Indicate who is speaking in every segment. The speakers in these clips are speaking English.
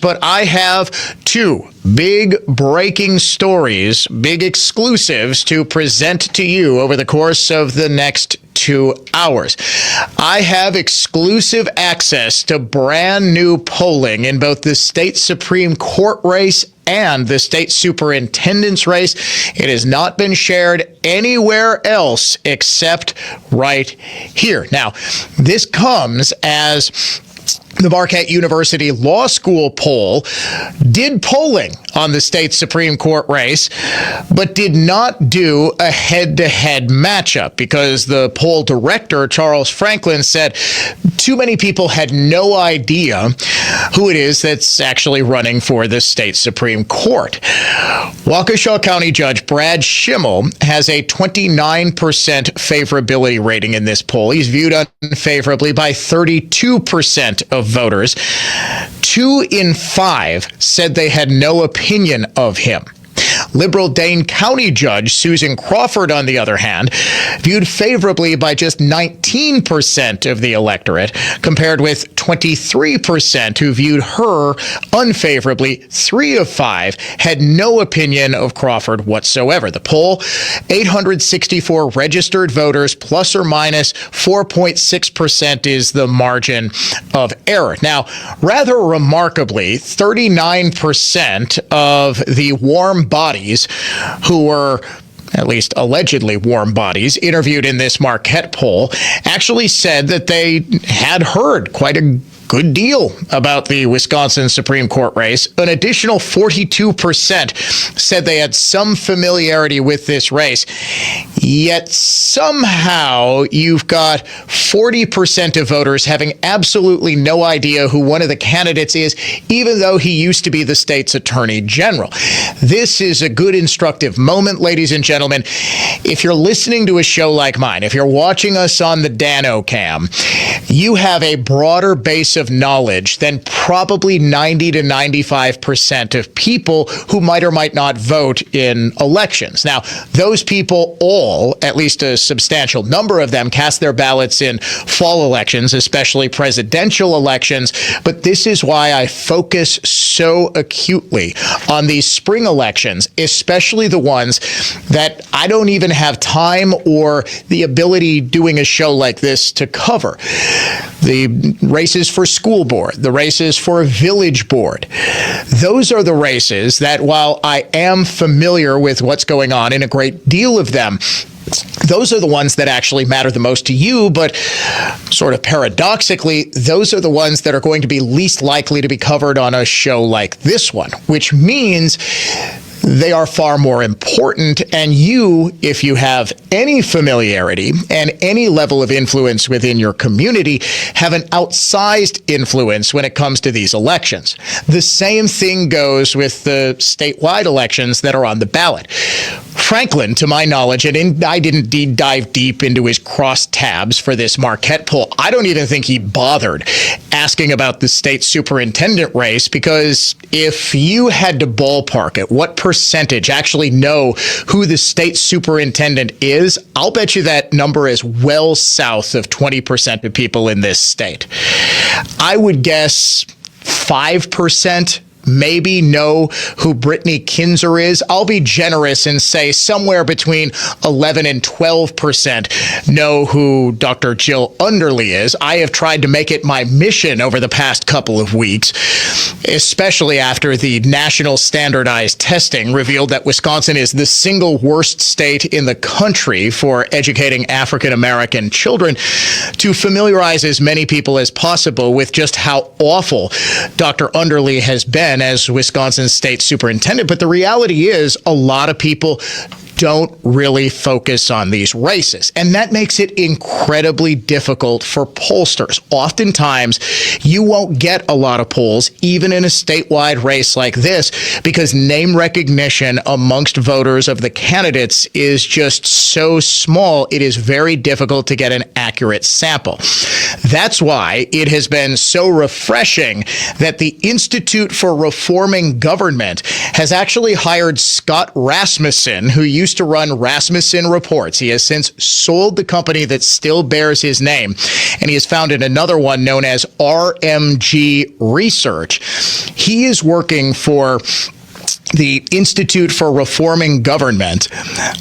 Speaker 1: but I have two big breaking stories, big exclusives to present to you over the course of the next 2 hours. I have exclusive access to brand new polling in both the state Supreme Court race and the state superintendent's race. It has not been shared anywhere else except right here. Now, this comes as the Marquette University Law School poll did polling on the state Supreme Court race, but did not do a head-to-head matchup because the poll director, Charles Franklin, said too many people had no idea who it is that's actually running for the state Supreme Court. Waukesha County Judge Brad Schimmel has a 29% favorability rating in this poll. He's viewed unfavorably by 32% of voters. 2 in 5 said they had no opinion of him. Liberal Dane County Judge Susan Crawford, on the other hand, viewed favorably by just 19% of the electorate, compared with 23% who viewed her unfavorably. 3 of 5 had no opinion of Crawford whatsoever. The poll, 864 registered voters, plus or minus 4.6% is the margin of error. Now, rather remarkably, 39% of the warm bodies who were at least allegedly warm bodies interviewed in this Marquette poll actually said that they had heard quite a good deal about the Wisconsin Supreme Court race. An additional 42% said they had some familiarity with this race. Yet somehow you've got 40% of voters having absolutely no idea who one of the candidates is, even though he used to be the state's attorney general. This is a good instructive moment, ladies and gentlemen. If you're listening to a show like mine, if you're watching us on the Dano Cam, you have a broader base of knowledge than probably 90 to 95% of people who might or might not vote in elections. Now, those people all, at least a substantial number of them, cast their ballots in fall elections, especially presidential elections. But this is why I focus so acutely on these spring elections, especially the ones that I don't even have time or the ability doing a show like this to cover. The races for school board, the races for village board. Those are the races that, while I am familiar with what's going on in a great deal of them, those are the ones that actually matter the most to you, but sort of paradoxically, those are the ones that are going to be least likely to be covered on a show like this one, which means they are far more important, and you, if you have any familiarity and any level of influence within your community, have an outsized influence when it comes to these elections. The same thing goes with the statewide elections that are on the ballot. Franklin, to my knowledge, and I didn't dive deep into his cross tabs for this Marquette poll. I don't even think he bothered asking about the state superintendent race, because if you had to ballpark it, what percentage actually know who the state superintendent is? I'll bet you that number is well south of 20% of people in this state. I would guess 5% maybe know who Brittany Kinzer is. I'll be generous and say somewhere between 11 and 12% know who Dr. Jill Underly is. I have tried to make it my mission over the past couple of weeks, especially after the national standardized testing revealed that Wisconsin is the single worst state in the country for educating African American children, to familiarize as many people as possible with just how awful Dr. Underly has been as Wisconsin's state superintendent. But the reality is, a lot of people don't really focus on these races. And that makes it incredibly difficult for pollsters. Oftentimes, you won't get a lot of polls, even in a statewide race like this, because name recognition amongst voters of the candidates is just so small, it is very difficult to get an accurate sample. That's why it has been so refreshing that the Institute for Reforming Government has actually hired Scott Rasmussen, who used used to run Rasmussen Reports. He has since sold the company that still bears his name, and he has founded another one known as RMG Research. He is working for the Institute for Reforming Government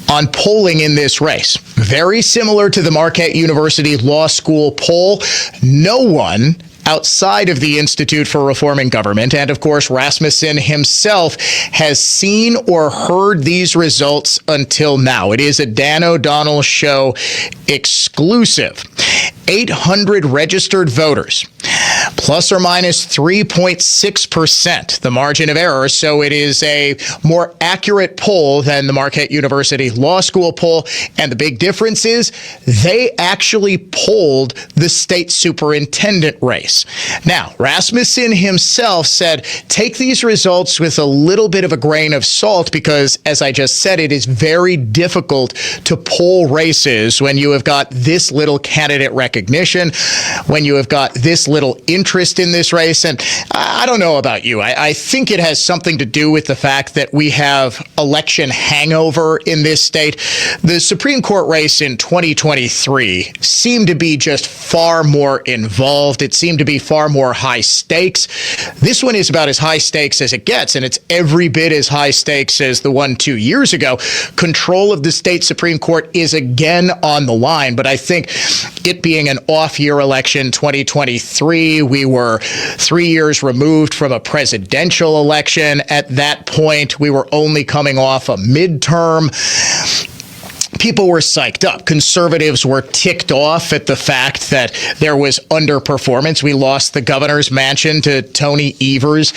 Speaker 1: on polling in this race. Very similar to the Marquette University Law School poll. No one outside of the Institute for Reforming Government, and of course Rasmussen himself, has seen or heard these results until now. It is a Dan O'Donnell Show exclusive. 800 registered voters, plus or minus 3.6%, the margin of error. So it is a more accurate poll than the Marquette University Law School poll. And the big difference is they actually polled the state superintendent race. Now, Rasmussen himself said, take these results with a little bit of a grain of salt, because, as I just said, it is very difficult to poll races when you have got this little candidate recognition, when you have got this little interest in this race. And I don't know about you. I think it has something to do with the fact that we have election hangover in this state. The Supreme Court race in 2023 seemed to be just far more involved. It seemed to be far more high stakes. This one is about as high stakes as it gets, and it's every bit as high stakes as the one 2 years ago. Control of the state Supreme Court is again on the line, but I think it being an off-year election, 2023, we were 3 years removed from a presidential election. At that point, we were only coming off a midterm. People were psyched up. Conservatives were ticked off at the fact that there was underperformance. We lost the governor's mansion to Tony Evers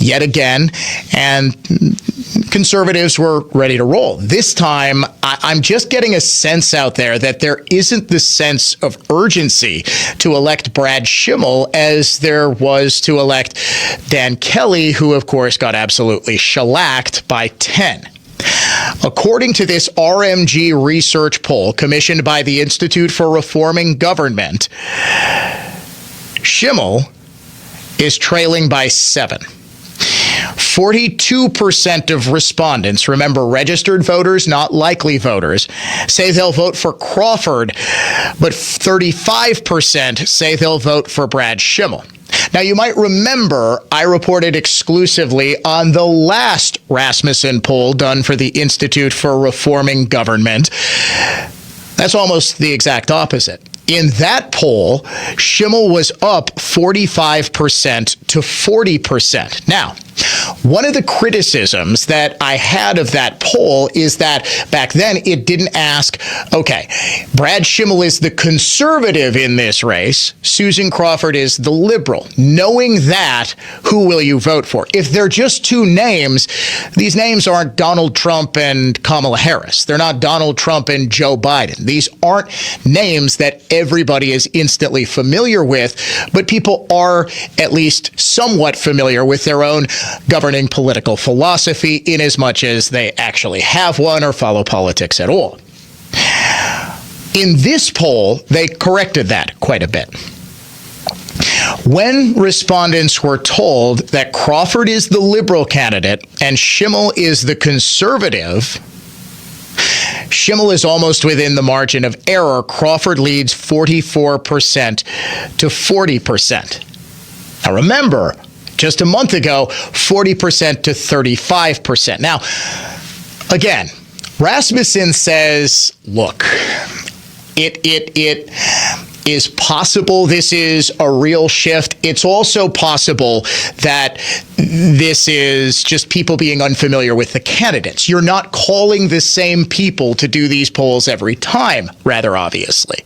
Speaker 1: yet again, and conservatives were ready to roll. This time, I'm just getting a sense out there that there isn't the sense of urgency to elect Brad Schimmel as there was to elect Dan Kelly, who, of course, got absolutely shellacked by 10. According to this RMG research poll commissioned by the Institute for Reforming Government, Schimmel is trailing by 7. 42% of respondents, remember, registered voters, not likely voters, say they'll vote for Crawford, but 35% say they'll vote for Brad Schimmel. Now, you might remember I reported exclusively on the last Rasmussen poll done for the Institute for Reforming Government. That's almost the exact opposite. In that poll, Schimmel was up 45% to 40%. Now, one of the criticisms that I had of that poll is that back then it didn't ask, okay, Brad Schimmel is the conservative in this race, Susan Crawford is the liberal. Knowing that, who will you vote for? If they're just two names, these names aren't Donald Trump and Kamala Harris. They're not Donald Trump and Joe Biden. These aren't names that everybody is instantly familiar with, but people are at least somewhat familiar with their own governing political philosophy, in as much as they actually have one or follow politics at all. In this poll, they corrected that quite a bit. When respondents were told that Crawford is the liberal candidate and Schimmel is the conservative, Schimmel is almost within the margin of error. Crawford leads 44% to 40%. Now remember, just a month ago, 40% to 35%. Now, again, Rasmussen says, look, it is possible this is a real shift. It's also possible that this is just people being unfamiliar with the candidates. You're not calling the same people to do these polls every time, rather obviously.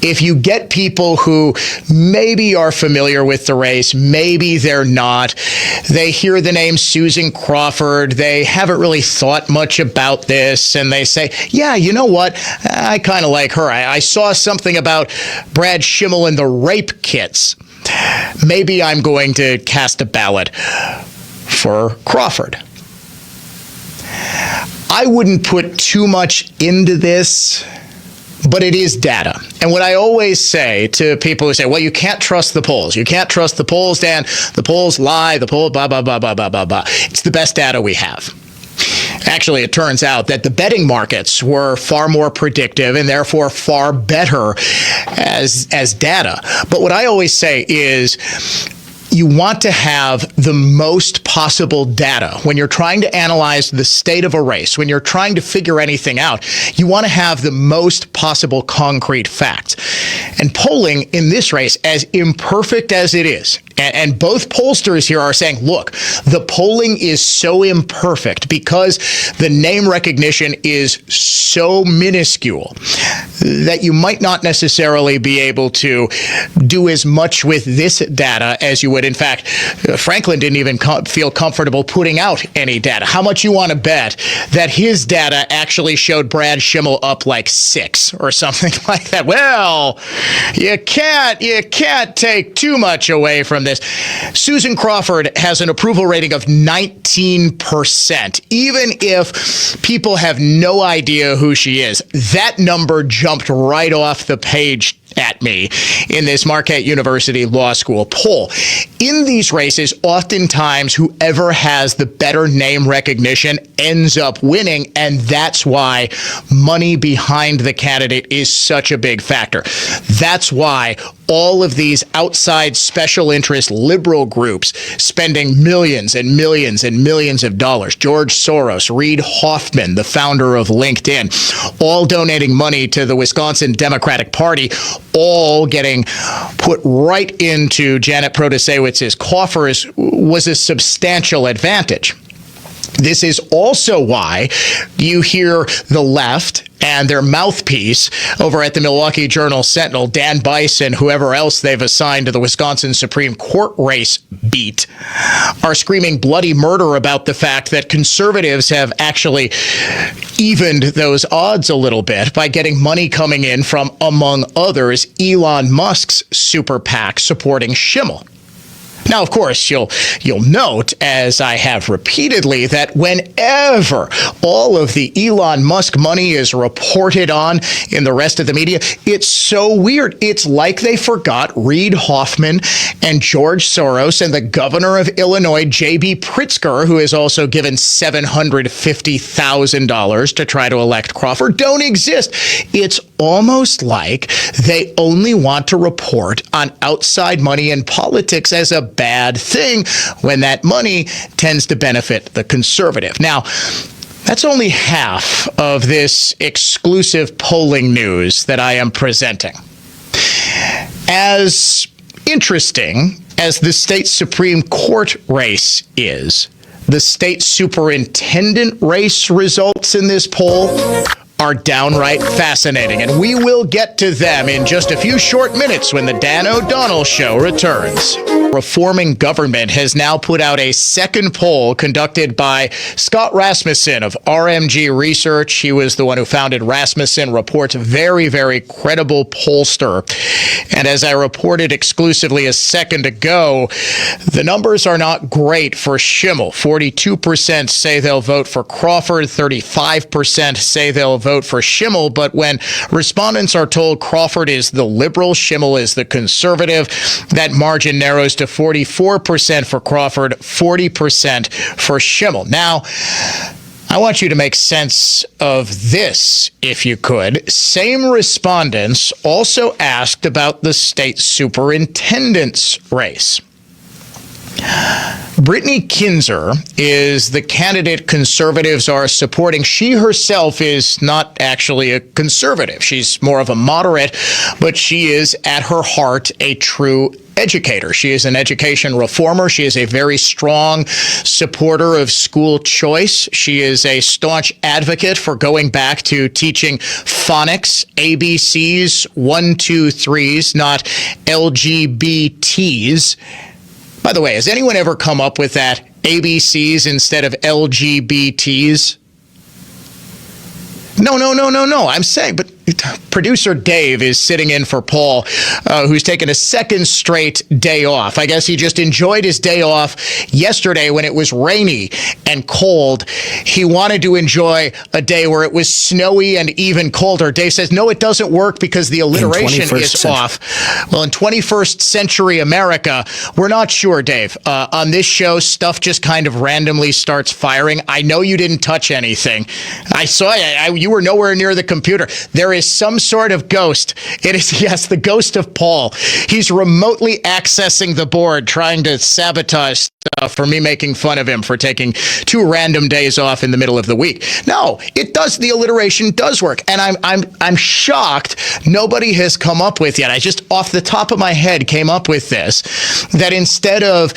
Speaker 1: If you get people who maybe are familiar with the race, maybe they're not, they hear the name Susan Crawford, they haven't really thought much about this, and they say, yeah, you know what, I kind of like her. I saw something about Brad Schimmel and the rape kits. Maybe I'm going to cast a ballot for Crawford. I wouldn't put too much into this, but it is data. And what I always say to people who say, well, you can't trust the polls. You can't trust the polls, Dan. The polls lie. The poll, blah, blah, blah, blah, blah, blah, blah. It's the best data we have. Actually, it turns out that the betting markets were far more predictive and therefore far better as data. But what I always say is, you want to have the most possible data. When you're trying to analyze the state of a race, when you're trying to figure anything out, you want to have the most possible concrete facts. And polling in this race, as imperfect as it is, and both pollsters here are saying, look, the polling is so imperfect because the name recognition is so minuscule that you might not necessarily be able to do as much with this data as you would. In fact, Franklin didn't even feel comfortable putting out any data. How much you want to bet that his data actually showed Brad Schimmel up like 6 or something like that? Well, you can't take too much away from this. Susan Crawford has an approval rating of 19%. Even if people have no idea who she is, that number jumped right off the page at me in this Marquette University Law School poll. In these races, oftentimes whoever has the better name recognition ends up winning, and that's why money behind the candidate is such a big factor. That's why all of these outside special interest liberal groups spending millions and millions and millions of dollars, George Soros, Reid Hoffman, the founder of LinkedIn, all donating money to the Wisconsin Democratic Party, all getting put right into Janet Protasewicz's coffers, was a substantial advantage. This is also why you hear the left and their mouthpiece over at the Milwaukee Journal-Sentinel, Dan Bice and whoever else they've assigned to the Wisconsin Supreme Court race beat, are screaming bloody murder about the fact that conservatives have actually evened those odds a little bit by getting money coming in from, among others, Elon Musk's super PAC supporting Schimmel. Now, of course, you'll note, as I have repeatedly, that whenever all of the Elon Musk money is reported on in the rest of the media, it's so weird. It's like they forgot Reid Hoffman and George Soros and the governor of Illinois, J.B. Pritzker, who is also given $750,000 to try to elect Crawford, don't exist. It's almost like they only want to report on outside money in politics as a bad thing when that money tends to benefit the conservative. Now, that's only half of this exclusive polling news that I am presenting. As interesting as the state Supreme Court race is, the state superintendent race results in this poll are downright fascinating, and we will get to them in just a few short minutes when the Dan O'Donnell Show returns. Reforming Government has now put out a second poll conducted by Scott Rasmussen of RMG Research. He was the one who founded Rasmussen Reports, very, very credible pollster. And as I reported exclusively a second ago, the numbers are not great for Schimmel. 42% say they'll vote for Crawford, 35% say they'll vote for Schimmel, but when respondents are told Crawford is the liberal, Schimmel is the conservative, that margin narrows to 44% for Crawford, 40% for Schimmel. Now, I want you to make sense of this, if you could. Same respondents also asked about the state superintendent's race. Brittany Kinzer is the candidate conservatives are supporting. She herself is not actually a conservative. She's more of a moderate, but she is at her heart a true educator. She is an education reformer. She is a very strong supporter of school choice. She is a staunch advocate for going back to teaching phonics, ABCs, 1, 2, 3s, not LGBTs. By the way, has anyone ever come up with that? ABCs instead of LGBTs? No. I'm saying, but producer Dave is sitting in for Paul, who's taken a second straight day off. I guess he just enjoyed his day off yesterday when it was rainy and cold. He wanted to enjoy a day where it was snowy and even colder. Dave says, no, it doesn't work because the alliteration is off. Well, in 21st century America, we're not sure, Dave. On this show, stuff just kind of randomly starts firing. I know you didn't touch anything. I saw you were nowhere near the computer. There is some sort of ghost. It is, yes, the ghost of Paul. He's remotely accessing the board, trying to sabotage stuff for me making fun of him for taking 2 random days off in the middle of the week. No, it does. The alliteration does work. And I'm shocked nobody has come up with yet. I just off the top of my head came up with this, that instead of,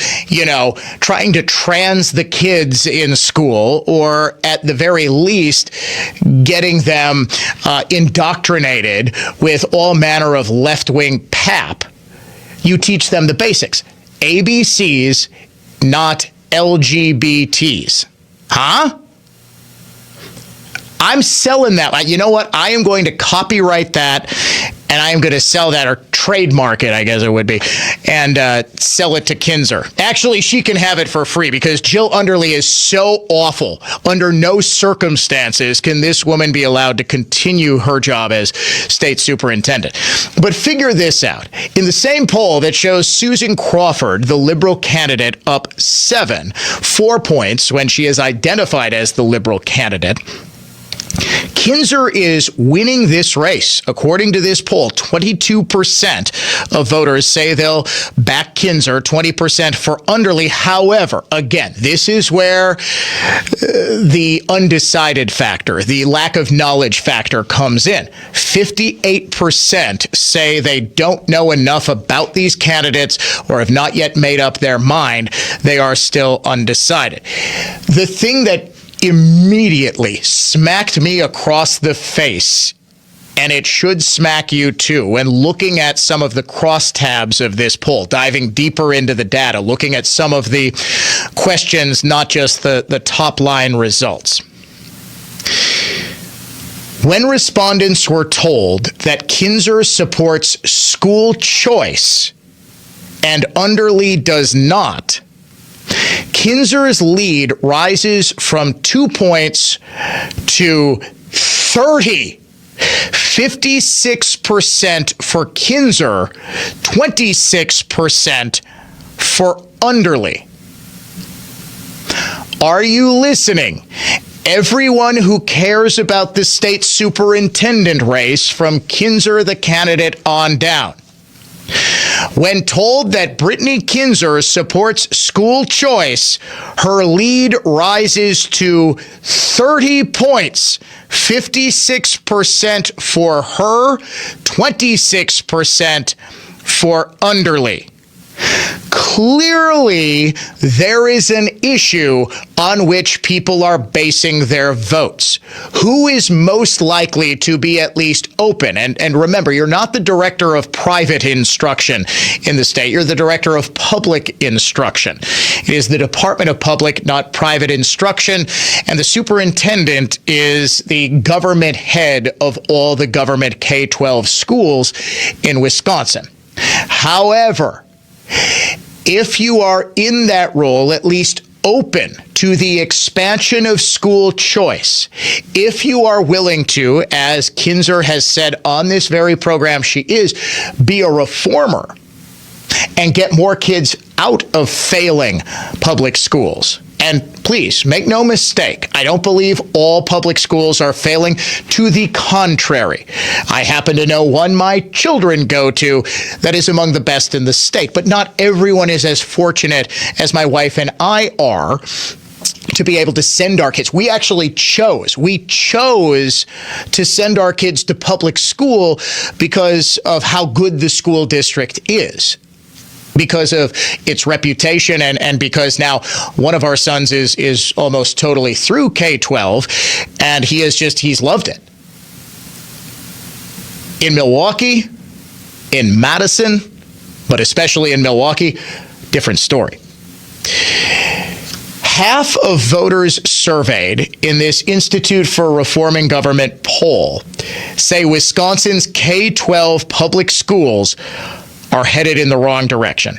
Speaker 1: trying to trans the kids in school, or at the very least getting them indoctrinated with all manner of left-wing pap, you teach them the basics. ABCs, not LGBTs. Huh? I'm selling that. You know what? I am going to copyright that, and I am going to sell that, or trademark it, I guess it would be, and sell it to Kinzer. Actually, she can have it for free because Jill Underly is so awful. Under no circumstances can this woman be allowed to continue her job as state superintendent. But figure this out. In the same poll that shows Susan Crawford, the Liberal candidate, up 4 points when she is identified as the Liberal candidate, Kinzer is winning this race. According to this poll, 22% of voters say they'll back Kinzer, 20% for Underly. However, again, this is where the undecided factor, the lack of knowledge factor comes in. 58% say they don't know enough about these candidates or have not yet made up their mind. They are still undecided. The thing that immediately smacked me across the face, and it should smack you too, when looking at some of the crosstabs of this poll, diving deeper into the data, looking at some of the questions, not just the top line results. When respondents were told that Kinzer supports school choice and Underly does not, Kinzer's lead rises from 2 points to 30. 56% for Kinzer, 26% for Underly. Are you listening? Everyone who cares about the state superintendent race, from Kinzer the candidate on down. When told that Brittany Kinzer supports school choice, her lead rises to 30 points. 56% for her, 26% for Underly. Clearly, there is an issue on which people are basing their votes. Who is most likely to be at least open? And remember, you're not the director of private instruction in the state. You're the director of public instruction. It is the Department of Public, not Private Instruction. And the superintendent is the government head of all the government K-12 schools in Wisconsin. However, if you are in that role, at least open to the expansion of school choice, if you are willing to, as Kinzer has said on this very program she is, be a reformer and get more kids out of failing public schools. And please, make no mistake, I don't believe all public schools are failing. To the contrary, I happen to know one my children go to that is among the best in the state. But not everyone is as fortunate as my wife and I are to be able to send our kids. We chose to send our kids to public school because of how good the school district is, because of its reputation, and because now one of our sons is almost totally through K-12, and he's loved it. In Milwaukee, in Madison, but especially in Milwaukee, different story. half of voters surveyed in this Institute for Reforming Government poll say Wisconsin's K-12 public schools are headed in the wrong direction.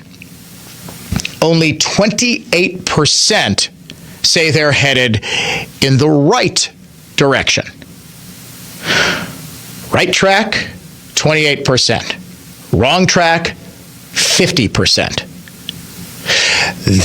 Speaker 1: Only 28% say they're headed in the right direction. Right track, 28%. Wrong track, 50%.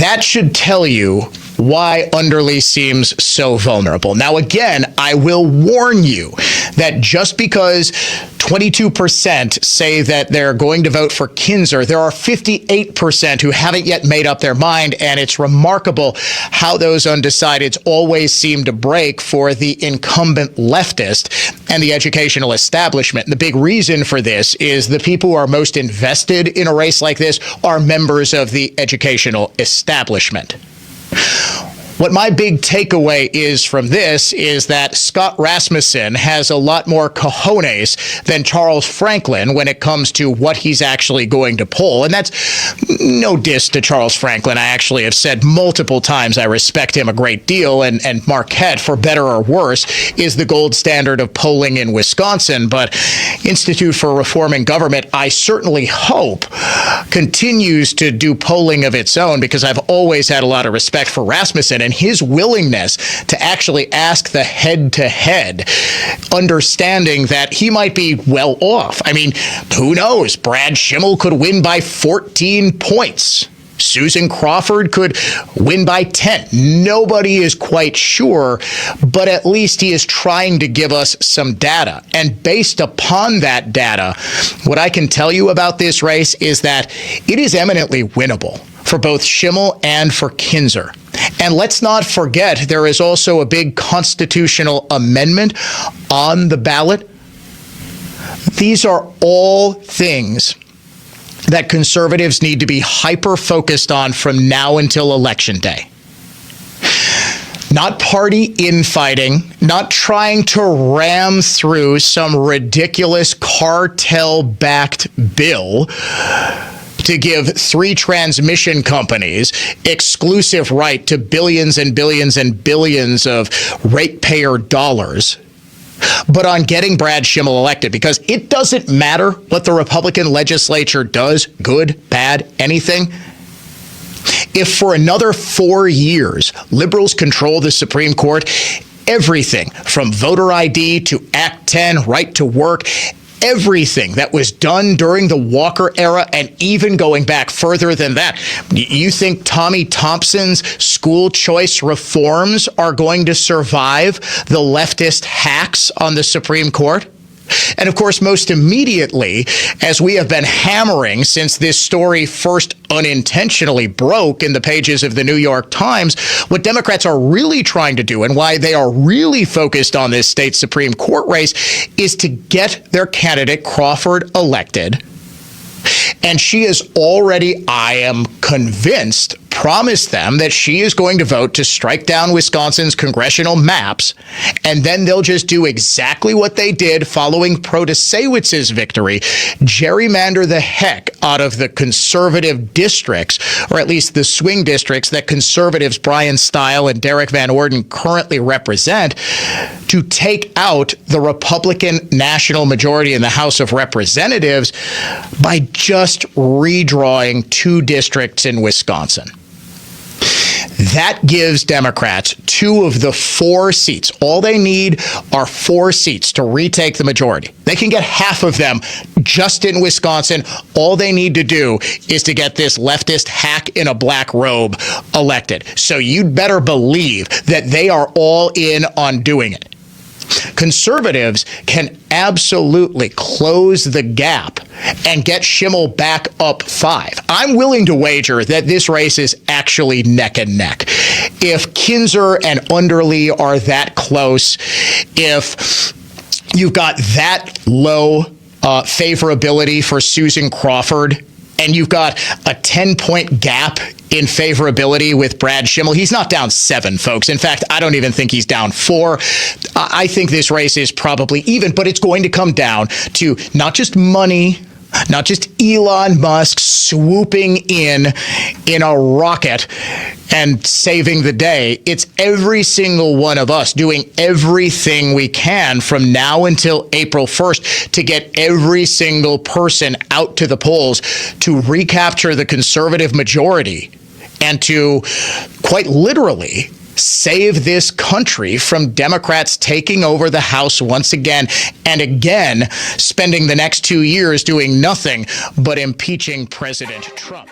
Speaker 1: That should tell you why Underly seems so vulnerable. Now, again, I will warn you that just because 22% say that they're going to vote for Kinzer, there are 58% who haven't yet made up their mind, and it's remarkable how those undecideds always seem to break for the incumbent leftist and the educational establishment. And the big reason for this is the people who are most invested in a race like this are members of the educational establishment. What my big takeaway is from this is that Scott Rasmussen has a lot more cojones than Charles Franklin when it comes to what he's actually going to poll. And that's no diss to Charles Franklin. I actually have said multiple times I respect him a great deal, and Marquette, for better or worse, is the gold standard of polling in Wisconsin. But Institute for Reforming Government, I certainly hope, continues to do polling of its own, because I've always had a lot of respect for Rasmussen and his willingness to actually ask the head-to-head, understanding that he might be well off. I mean, who knows? Brad Schimmel could win by 14 points. Susan Crawford could win by 10. Nobody is quite sure, but at least he is trying to give us some data. And based upon that data, what I can tell you about this race is that it is eminently winnable for both Schimmel and for Kinzer. And let's not forget, there is also a big constitutional amendment on the ballot. These are all things that conservatives need to be hyper-focused on from now until Election Day. Not party infighting, not trying to ram through some ridiculous cartel-backed bill to give 3 transmission companies exclusive right to billions and billions and billions of ratepayer dollars, but on getting Brad Schimmel elected, because it doesn't matter what the Republican legislature does, good, bad, anything. If for another 4 years liberals control the Supreme Court, everything from voter ID to Act 10, right to work, everything that was done during the Walker era, and even going back further than that. You think Tommy Thompson's school choice reforms are going to survive the leftist hacks on the Supreme Court? And of course, most immediately, as we have been hammering since this story first unintentionally broke in the pages of the New York Times, what Democrats are really trying to do, and why they are really focused on this state Supreme Court race, is to get their candidate Crawford elected. And she has already, I am convinced, promised them that she is going to vote to strike down Wisconsin's congressional maps, and then they'll just do exactly what they did following Protasewicz's victory, gerrymander the heck out of the conservative districts, or at least the swing districts that conservatives Brian Stile and Derek Van Orden currently represent, to take out the Republican national majority in the House of Representatives by just redrawing 2 districts in Wisconsin. That gives Democrats 2 of the 4 seats. All they need are 4 seats to retake the majority. They can get half of them just in Wisconsin. All they need to do is to get this leftist hack in a black robe elected. So you'd better believe that they are all in on doing it. Conservatives can absolutely close the gap and get Schimmel back up 5. I'm willing to wager that this race is actually neck and neck. If Kinzer and Underly are that close, if you've got that low favorability for Susan Crawford, and you've got a 10-point gap in favorability with Brad Schimmel. He's not down 7, folks. In fact, I don't even think he's down 4. I think this race is probably even, but it's going to come down to not just money, Not just Elon Musk swooping in a rocket and saving the day. It's every single one of us doing everything we can from now until April 1st to get every single person out to the polls to recapture the conservative majority and to quite literally save this country from Democrats taking over the House once again and again, spending the next 2 years doing nothing but impeaching President Trump.